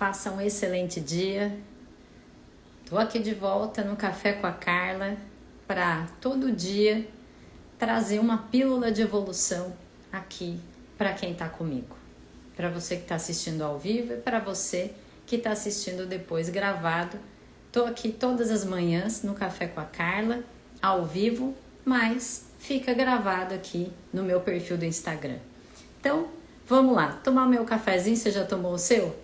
faça um excelente dia. Tô aqui de volta no Café com a Carla para todo dia trazer uma pílula de evolução aqui para quem tá comigo. Para você que está assistindo ao vivo e para você que está assistindo depois gravado. Tô aqui todas as manhãs no Café com a Carla, ao vivo, mas fica gravado aqui no meu perfil do Instagram. Então, vamos lá, tomar meu cafezinho, você já tomou o seu?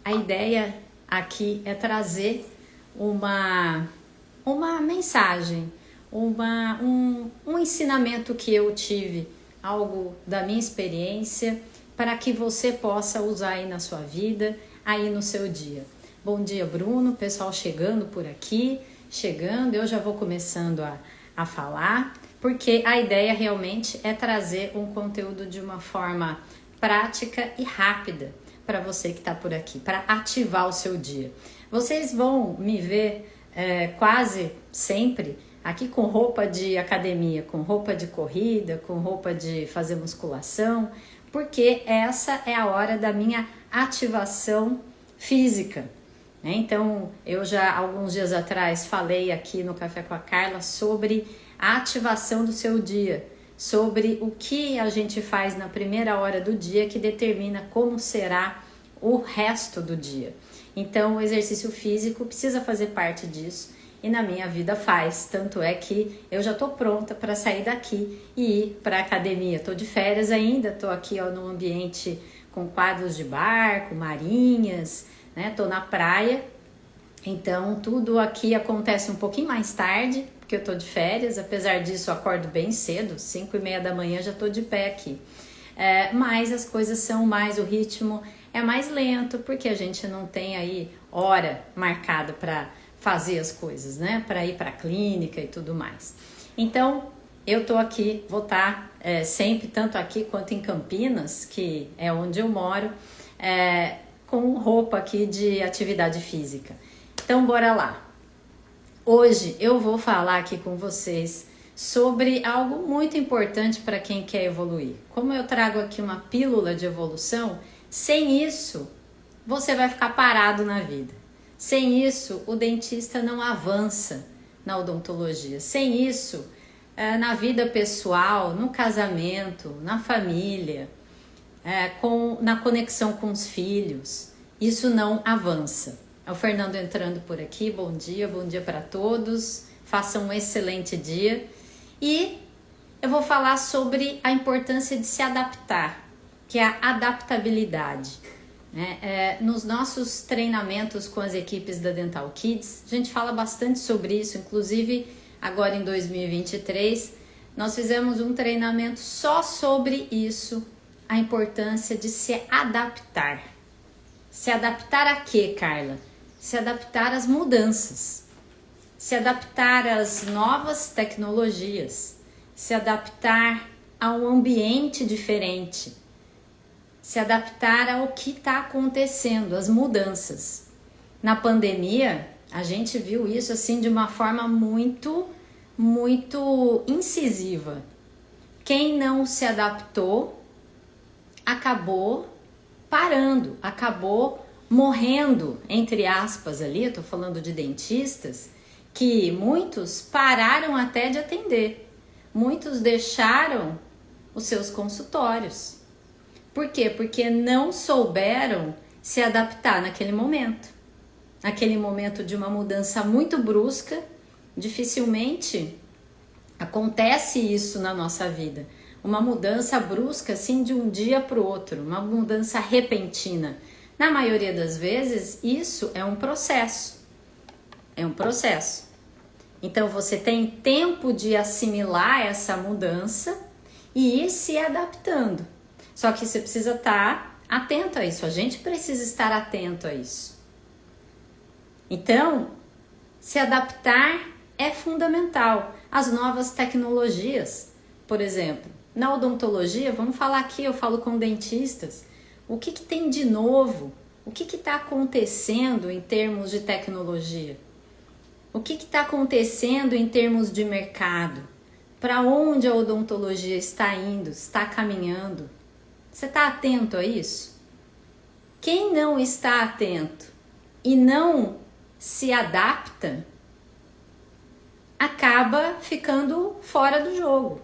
A ideia aqui é trazer uma mensagem, um ensinamento que eu tive, algo da minha experiência, para que você possa usar aí na sua vida, aí no seu dia. Bom dia, Bruno, pessoal chegando por aqui, eu já vou começando a falar, porque a ideia realmente é trazer um conteúdo de uma forma prática e rápida para você que está por aqui, para ativar o seu dia. Vocês vão me ver quase sempre aqui com roupa de academia, com roupa de corrida, com roupa de fazer musculação, porque essa é a hora da minha ativação física. Então, eu já alguns dias atrás falei aqui no Café com a Carla sobre a ativação do seu dia, sobre o que a gente faz na primeira hora do dia que determina como será o resto do dia. Então, o exercício físico precisa fazer parte disso e na minha vida faz. Tanto é que eu já estou pronta para sair daqui e ir para a academia. Estou de férias ainda, estou aqui num ambiente com quadros de barco, marinhas, né? Estou na praia, então tudo aqui acontece um pouquinho mais tarde, porque eu estou de férias. Apesar disso, eu acordo bem cedo, 5h30 da manhã já estou de pé aqui. Mas as coisas são mais, o ritmo é mais lento, porque a gente não tem aí hora marcada para fazer as coisas, né? Para ir para a clínica e tudo mais. Então, eu tô aqui, vou estar sempre, tanto aqui quanto em Campinas, que é onde eu moro, com roupa aqui de atividade física. Então, bora lá. Hoje eu vou falar aqui com vocês sobre algo muito importante para quem quer evoluir. Como eu trago aqui uma pílula de evolução, sem isso você vai ficar parado na vida. Sem isso o dentista não avança na odontologia. Sem isso, na vida pessoal, no casamento, na família, na conexão com os filhos, isso não avança. É o Fernando entrando por aqui, bom dia para todos, façam um excelente dia. E eu vou falar sobre a importância de se adaptar, que é a adaptabilidade. Nos nossos treinamentos com as equipes da Dental Kids, a gente fala bastante sobre isso, inclusive agora em 2023, nós fizemos um treinamento só sobre isso, a importância de se adaptar. Se adaptar a quê, Carla? Se adaptar às mudanças, se adaptar às novas tecnologias, se adaptar a um ambiente diferente, se adaptar ao que está acontecendo, as mudanças. Na pandemia, a gente viu isso assim de uma forma muito, muito incisiva. Quem não se adaptou acabou parando, acabou morrendo, entre aspas ali, eu tô falando de dentistas, que muitos pararam até de atender. Muitos deixaram os seus consultórios. Por quê? Porque não souberam se adaptar naquele momento. Naquele momento de uma mudança muito brusca, dificilmente acontece isso na nossa vida. Uma mudança brusca, assim, de um dia para o outro, uma mudança repentina. Na maioria das vezes, isso é um processo. É um processo. Então, você tem tempo de assimilar essa mudança e ir se adaptando. Só que você precisa estar atento a isso, a gente precisa estar atento a isso. Então, se adaptar é fundamental. As novas tecnologias, por exemplo, na odontologia, vamos falar aqui, eu falo com dentistas, o que tem de novo? O que está acontecendo em termos de tecnologia? O que está acontecendo em termos de mercado? Para onde a odontologia está indo, está caminhando? Você está atento a isso? Quem não está atento e não se adapta, acaba ficando fora do jogo.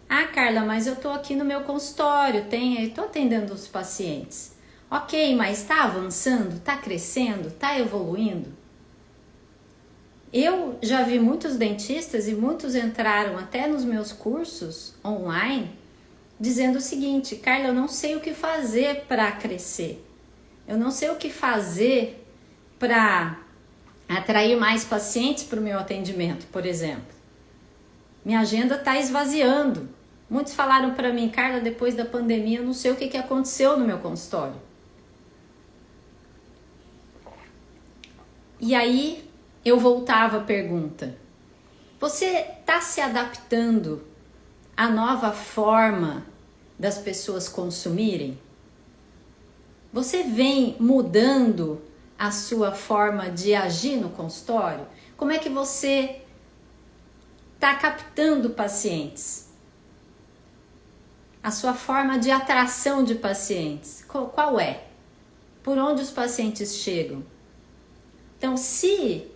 Ah, Carla, mas eu tô aqui no meu consultório, tô atendendo os pacientes. Ok, mas está avançando, está crescendo, está evoluindo? Eu já vi muitos dentistas e muitos entraram até nos meus cursos online dizendo o seguinte: Carla, eu não sei o que fazer para crescer. Eu não sei o que fazer para atrair mais pacientes para o meu atendimento, por exemplo. Minha agenda está esvaziando. Muitos falaram para mim: Carla, depois da pandemia, eu não sei o que aconteceu no meu consultório. E aí eu voltava a pergunta: você está se adaptando à nova forma das pessoas consumirem? Você vem mudando a sua forma de agir no consultório? Como é que você está captando pacientes? A sua forma de atração de pacientes, qual é? Por onde os pacientes chegam? Então, se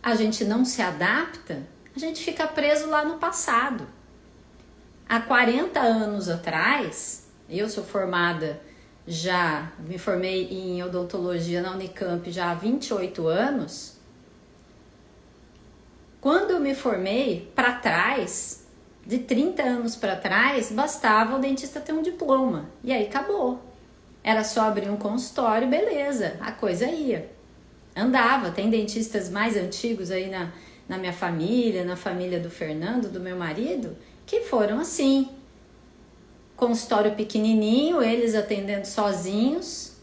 a gente não se adapta, a gente fica preso lá no passado. Há 40 anos atrás, eu sou formada, já me formei em odontologia na Unicamp já há 28 anos. Quando eu me formei, para trás, de 30 anos para trás, bastava o dentista ter um diploma. E aí acabou. Era só abrir um consultório, beleza, a coisa ia. Andava, tem dentistas mais antigos aí na minha família, na família do Fernando, do meu marido, que foram assim. Consultório pequenininho, eles atendendo sozinhos,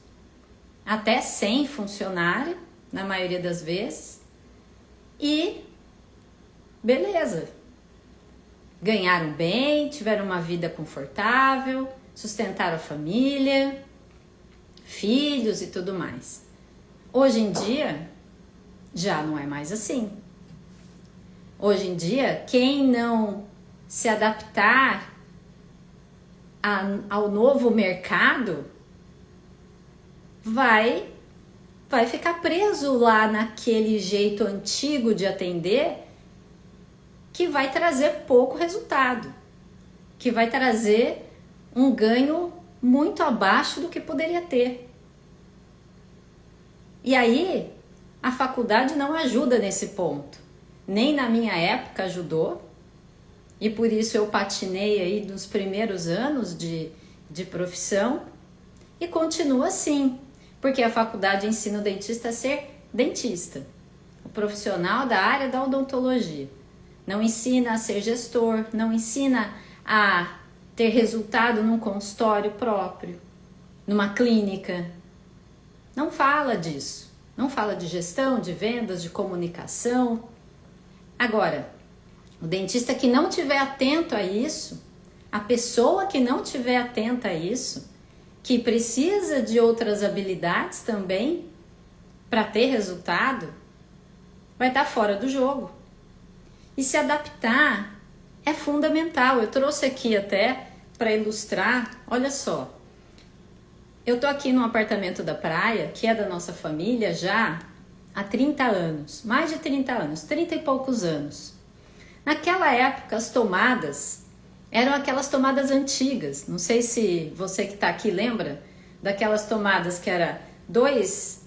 até sem funcionário, na maioria das vezes. E beleza. Ganharam bem, tiveram uma vida confortável, sustentaram a família, filhos e tudo mais. Hoje em dia, já não é mais assim. Hoje em dia, quem não se adaptar ao novo mercado vai ficar preso lá naquele jeito antigo de atender, que vai trazer pouco resultado, que vai trazer um ganho muito abaixo do que poderia ter. E aí, a faculdade não ajuda nesse ponto. Nem na minha época ajudou. E por isso eu patinei aí nos primeiros anos de profissão. E continua assim. Porque a faculdade ensina o dentista a ser dentista. O profissional da área da odontologia. Não ensina a ser gestor. Não ensina a ter resultado num consultório próprio. Numa clínica. Não fala disso, não fala de gestão, de vendas, de comunicação. Agora, o dentista que não estiver atento a isso, a pessoa que não estiver atenta a isso, que precisa de outras habilidades também para ter resultado, vai estar fora do jogo. E se adaptar é fundamental. Eu trouxe aqui até para ilustrar, olha só. Eu tô aqui num apartamento da praia, que é da nossa família já há 30 anos, mais de 30 anos, 30 e poucos anos. Naquela época, as tomadas eram aquelas tomadas antigas. Não sei se você que está aqui lembra daquelas tomadas que era dois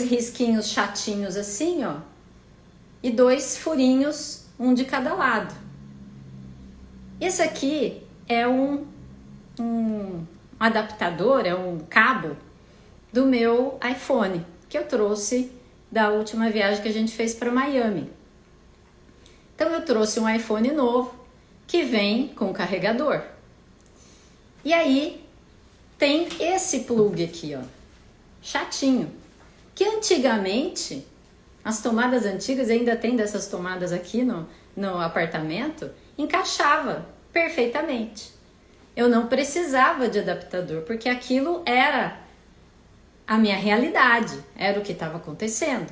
risquinhos chatinhos assim, ó, e 2 furinhos, um de cada lado. Esse aqui é um adaptador, é um cabo do meu iPhone, que eu trouxe da última viagem que a gente fez para Miami. Então eu trouxe um iPhone novo que vem com carregador. E aí tem esse plug aqui, ó, chatinho, que antigamente, as tomadas antigas, ainda tem dessas tomadas aqui no apartamento, encaixava perfeitamente. Eu não precisava de adaptador, porque aquilo era a minha realidade, era o que estava acontecendo.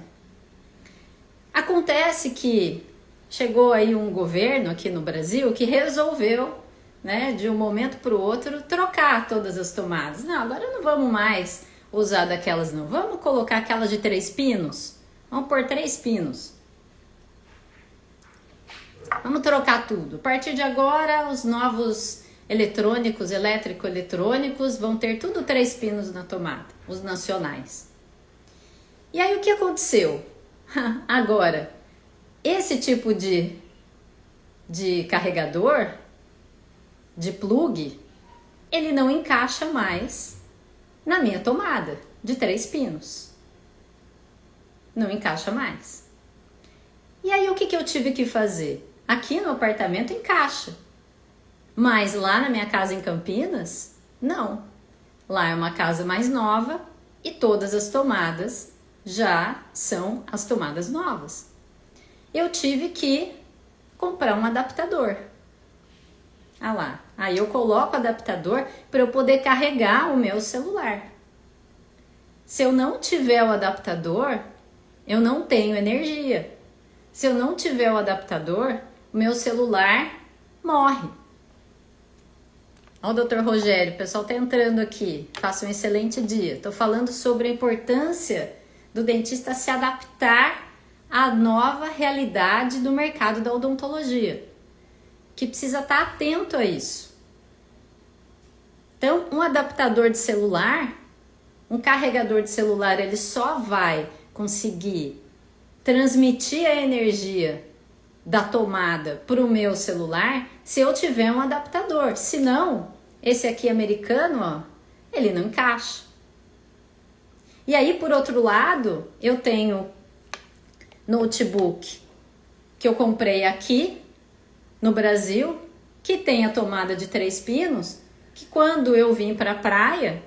Acontece que chegou aí um governo aqui no Brasil que resolveu né, de um momento para o outro, trocar todas as tomadas. Não, agora não vamos mais usar daquelas não. Vamos colocar aquelas de 3 pinos? Vamos pôr 3 pinos. Vamos trocar tudo. A partir de agora, os novos eletrônicos, elétrico-eletrônicos, vão ter tudo 3 pinos na tomada, os nacionais. E aí o que aconteceu? Agora, esse tipo de carregador, de plug, ele não encaixa mais na minha tomada de 3 pinos. Não encaixa mais. E aí o que eu tive que fazer? Aqui no apartamento encaixa, mas lá na minha casa em Campinas, não. Lá é uma casa mais nova e todas as tomadas já são as tomadas novas. Eu tive que comprar um adaptador. Ah lá, aí eu coloco o adaptador para eu poder carregar o meu celular. Se eu não tiver o adaptador, eu não tenho energia. Se eu não tiver o adaptador, o meu celular morre. Ó, o Dr. Rogério, o pessoal tá entrando aqui. Faça um excelente dia. Tô falando sobre a importância do dentista se adaptar à nova realidade do mercado da odontologia, que precisa estar atento a isso. Então, um adaptador de celular, um carregador de celular, ele só vai conseguir transmitir a energia da tomada para o meu celular se eu tiver um adaptador. Senão, esse aqui americano, ó, ele não encaixa. E aí, por outro lado, eu tenho notebook que eu comprei aqui no Brasil, que tem a tomada de 3 pinos, que quando eu vim para a praia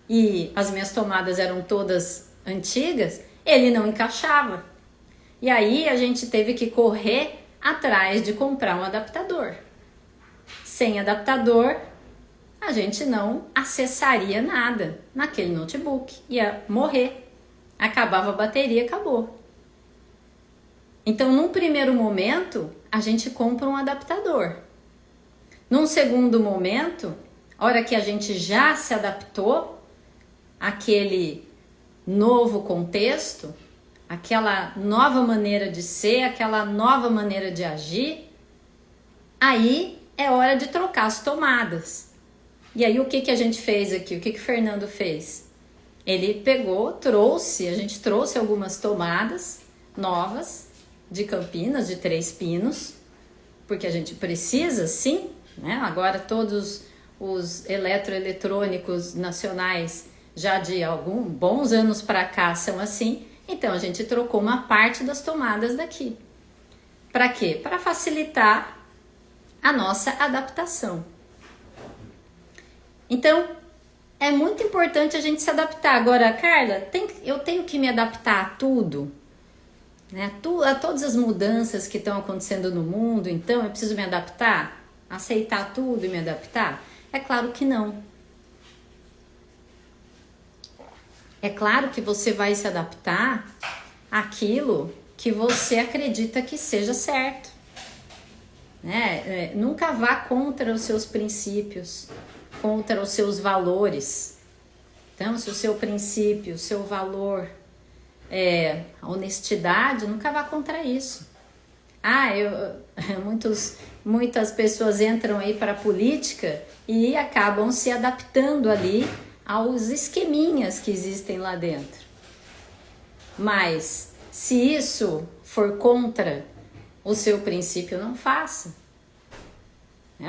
e as minhas tomadas eram todas antigas, ele não encaixava. E aí a gente teve que correr atrás de comprar um adaptador. Sem adaptador, a gente não acessaria nada naquele notebook. Ia morrer. Acabava a bateria, acabou. Então, num primeiro momento, a gente compra um adaptador. Num segundo momento, a hora que a gente já se adaptou àquele novo contexto, aquela nova maneira de ser, aquela nova maneira de agir, aí é hora de trocar as tomadas. E aí o que a gente fez aqui? O que o Fernando fez? Ele pegou, a gente trouxe algumas tomadas novas de Campinas, de 3 pinos, porque a gente precisa sim, né? Agora todos os eletroeletrônicos nacionais já de alguns bons anos para cá são assim. Então, a gente trocou uma parte das tomadas daqui. Para quê? Para facilitar a nossa adaptação. Então, é muito importante a gente se adaptar. Agora, Carla, eu tenho que me adaptar a tudo, né? A todas as mudanças que estão acontecendo no mundo, então eu preciso me adaptar? Aceitar tudo e me adaptar? É claro que não. É claro que você vai se adaptar àquilo que você acredita que seja certo, né? Nunca vá contra os seus princípios, contra os seus valores. Então, se o seu princípio, o seu valor é a honestidade, nunca vá contra isso. Muitas pessoas entram aí para a política e acabam se adaptando ali aos esqueminhas que existem lá dentro. Mas se isso for contra o seu princípio, não faça.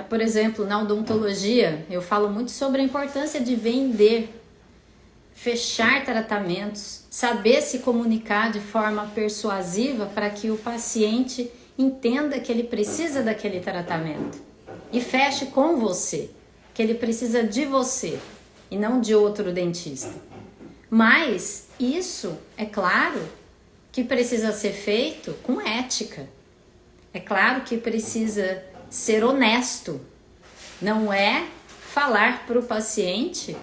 Por exemplo, na odontologia, eu falo muito sobre a importância de vender, fechar tratamentos, saber se comunicar de forma persuasiva para que o paciente entenda que ele precisa daquele tratamento e feche com você, que ele precisa de você e não de outro dentista. Mas isso, é claro, que precisa ser feito com ética. É claro que precisa ser honesto. Não é falar para o paciente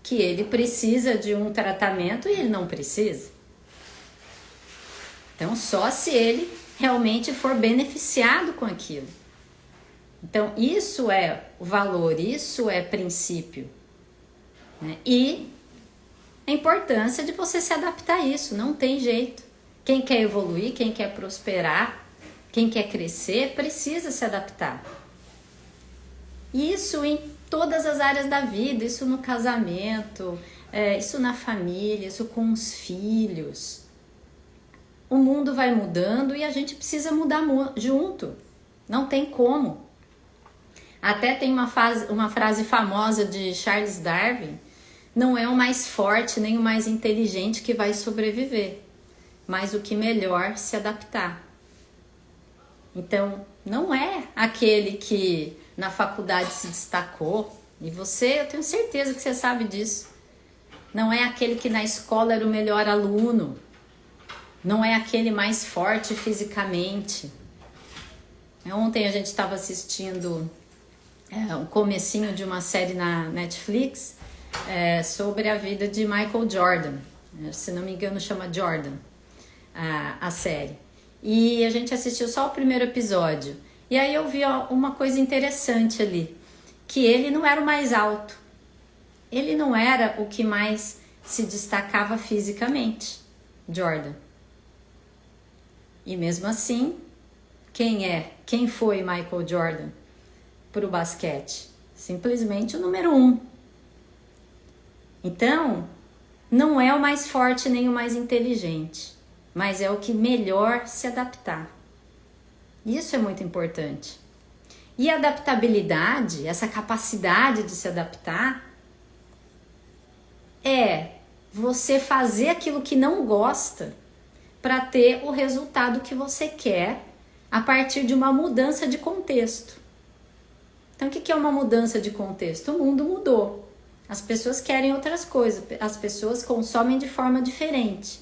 que ele precisa de um tratamento e ele não precisa. Então, só se ele realmente for beneficiado com aquilo. Então, isso é o valor, isso é princípio, né? E a importância de você se adaptar a isso, não tem jeito. Quem quer evoluir, quem quer prosperar, quem quer crescer, precisa se adaptar. Isso em todas as áreas da vida, isso no casamento, isso na família, isso com os filhos. O mundo vai mudando e a gente precisa mudar junto, não tem como. Até tem uma frase famosa de Charles Darwin: não é o mais forte nem o mais inteligente que vai sobreviver, mas o que melhor se adaptar. Então, não é aquele que na faculdade se destacou, e você, eu tenho certeza que você sabe disso. Não é aquele que na escola era o melhor aluno, não é aquele mais forte fisicamente. Ontem a gente estava assistindo o comecinho de uma série na Netflix sobre a vida de Michael Jordan, se não me engano chama Jordan a série, e a gente assistiu só o primeiro episódio, e aí eu vi uma coisa interessante ali, que ele não era o mais alto, ele não era o que mais se destacava fisicamente, Jordan, e mesmo assim, quem foi Michael Jordan para o basquete? Simplesmente o número 1. Então, não é o mais forte nem o mais inteligente, mas é o que melhor se adaptar. Isso é muito importante. E a adaptabilidade, essa capacidade de se adaptar, é você fazer aquilo que não gosta para ter o resultado que você quer a partir de uma mudança de contexto. Então, o que é uma mudança de contexto? O mundo mudou. As pessoas querem outras coisas. As pessoas consomem de forma diferente.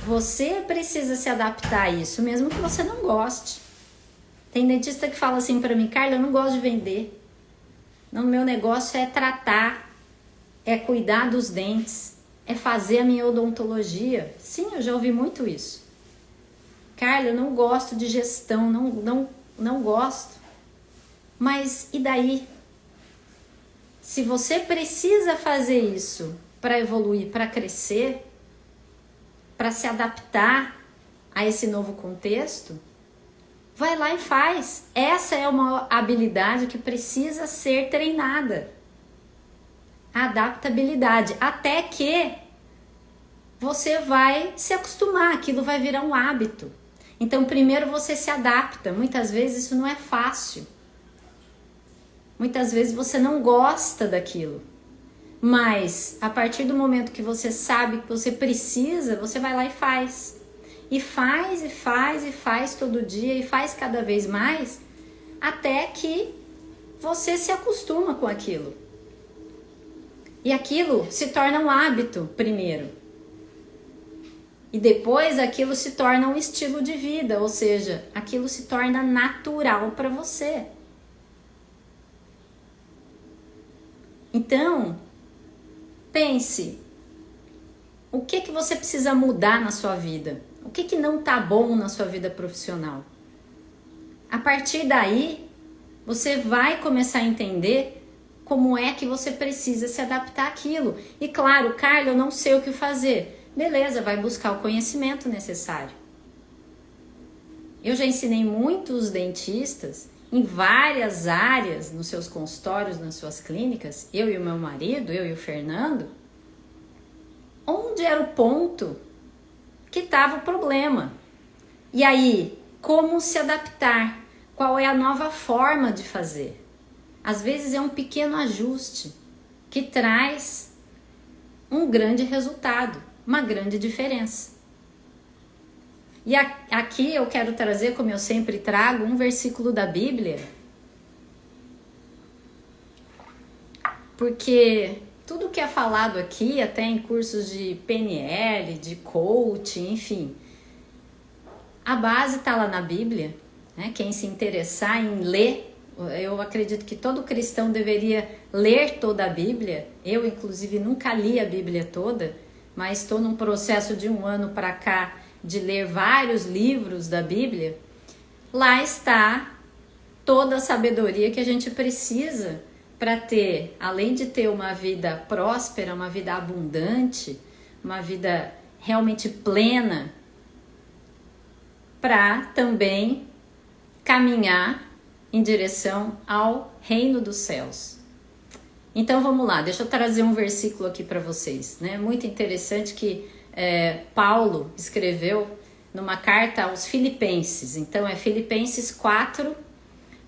Você precisa se adaptar a isso, mesmo que você não goste. Tem dentista que fala assim para mim: Carla, eu não gosto de vender. Não, meu negócio é tratar, é cuidar dos dentes, é fazer a minha odontologia. Sim, eu já ouvi muito isso. Carla, eu não gosto de gestão, não gosto. Mas e daí? Se você precisa fazer isso para evoluir, para crescer, para se adaptar a esse novo contexto, vai lá e faz. Essa é uma habilidade que precisa ser treinada. A adaptabilidade, até que você vai se acostumar, aquilo vai virar um hábito. Então, primeiro você se adapta. Muitas vezes isso não é fácil. Muitas vezes você não gosta daquilo. Mas, a partir do momento que você sabe que você precisa, você vai lá e faz. E faz, e faz, e faz todo dia, e faz cada vez mais, até que você se acostuma com aquilo. E aquilo se torna um hábito primeiro. E depois aquilo se torna um estilo de vida, ou seja, aquilo se torna natural para você. Então, pense, o que você precisa mudar na sua vida? O que não está bom na sua vida profissional? A partir daí, você vai começar a entender como é que você precisa se adaptar àquilo. E claro, Carla, eu não sei o que fazer. Beleza, vai buscar o conhecimento necessário. Eu já ensinei muitos dentistas em várias áreas, nos seus consultórios, nas suas clínicas, eu e o meu marido, eu e o Fernando, onde era o ponto que estava o problema. E aí, como se adaptar? Qual é a nova forma de fazer? Às vezes é um pequeno ajuste que traz um grande resultado, uma grande diferença. E aqui eu quero trazer, como eu sempre trago, um versículo da Bíblia, porque tudo que é falado aqui, até em cursos de PNL, de coaching, enfim, a base está lá na Bíblia, né? Quem se interessar em ler, eu acredito que todo cristão deveria ler toda a Bíblia. Eu, inclusive, nunca li a Bíblia toda, mas estou num processo de 1 ano para cá de ler vários livros da Bíblia. Lá está toda a sabedoria que a gente precisa para ter, além de ter uma vida próspera, uma vida abundante, uma vida realmente plena, para também caminhar em direção ao reino dos céus. Então vamos lá, deixa eu trazer um versículo aqui para vocês, né? Muito interessante que Paulo escreveu numa carta aos Filipenses. Então é Filipenses 4,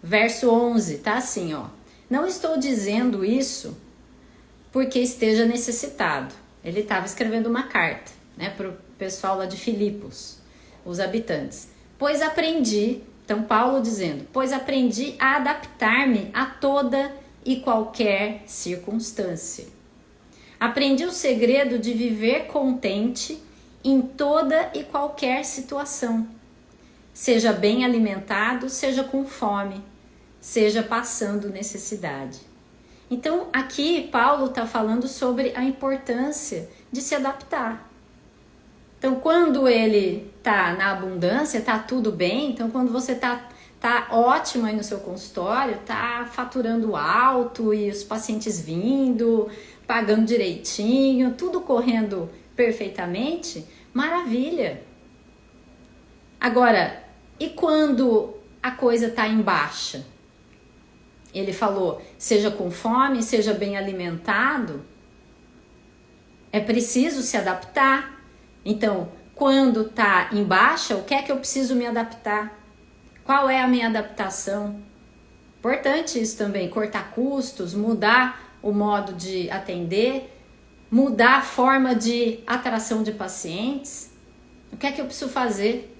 verso 11, tá assim, ó. Não estou dizendo isso porque esteja necessitado. Ele estava escrevendo uma carta, né, para o pessoal lá de Filipos, os habitantes. Pois aprendi, então Paulo dizendo, pois aprendi a adaptar-me a toda e qualquer circunstância. Aprendi o segredo de viver contente em toda e qualquer situação. Seja bem alimentado, seja com fome, seja passando necessidade. Então, aqui Paulo está falando sobre a importância de se adaptar. Então, quando ele está na abundância, está tudo bem. Então, quando você tá ótimo aí no seu consultório, tá faturando alto e os pacientes vindo, pagando direitinho, tudo correndo perfeitamente, maravilha. Agora, e quando a está tá em baixa? Ele falou, seja com fome, seja bem alimentado. É preciso se adaptar. Então, quando tá em baixa, o que é que eu preciso me adaptar? Qual é a minha adaptação? Importante isso também, cortar custos, mudar o modo de atender, mudar a forma de atração de pacientes. O que é que eu preciso fazer?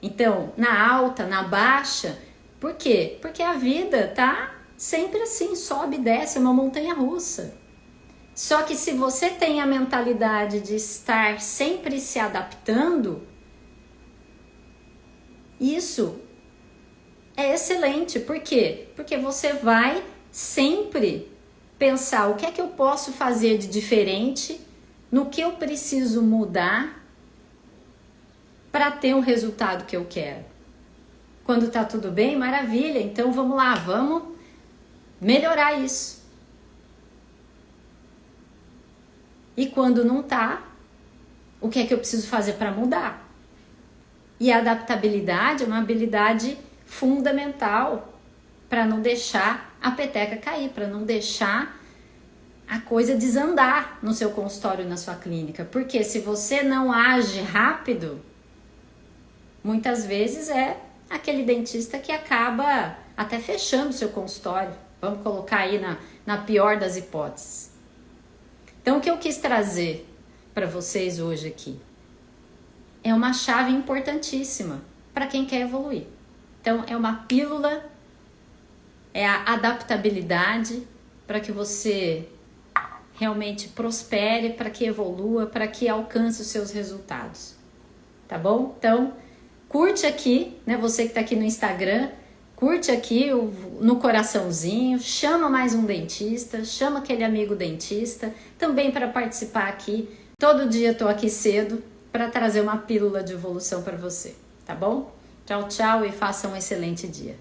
Então, na alta, na baixa, por quê? Porque a vida tá sempre assim, sobe e desce, é uma montanha russa. Só que se você tem a mentalidade de estar sempre se adaptando, isso é excelente. Por quê? Porque você vai sempre pensar o que é que eu posso fazer de diferente, no que eu preciso mudar para ter o resultado que eu quero. Quando tá tudo bem, maravilha. Então vamos lá, vamos melhorar isso. E quando não tá, o que é que eu preciso fazer para mudar? E a adaptabilidade é uma habilidade fundamental para não deixar a peteca cair, para não deixar a coisa desandar no seu consultório, na sua clínica. Porque se você não age rápido, muitas vezes é aquele dentista que acaba até fechando o seu consultório. Vamos colocar aí na pior das hipóteses. Então, o que eu quis trazer para vocês hoje aqui é uma chave importantíssima para quem quer evoluir. Então, é uma pílula, é a adaptabilidade para que você realmente prospere, para que evolua, para que alcance os seus resultados. Tá bom? Então, curte aqui, né? Você que está aqui no Instagram, curte aqui no coraçãozinho, chama mais um dentista, chama aquele amigo dentista, também para participar aqui. Todo dia estou aqui cedo para trazer uma pílula de evolução para você, tá bom? Tchau, tchau e faça um excelente dia.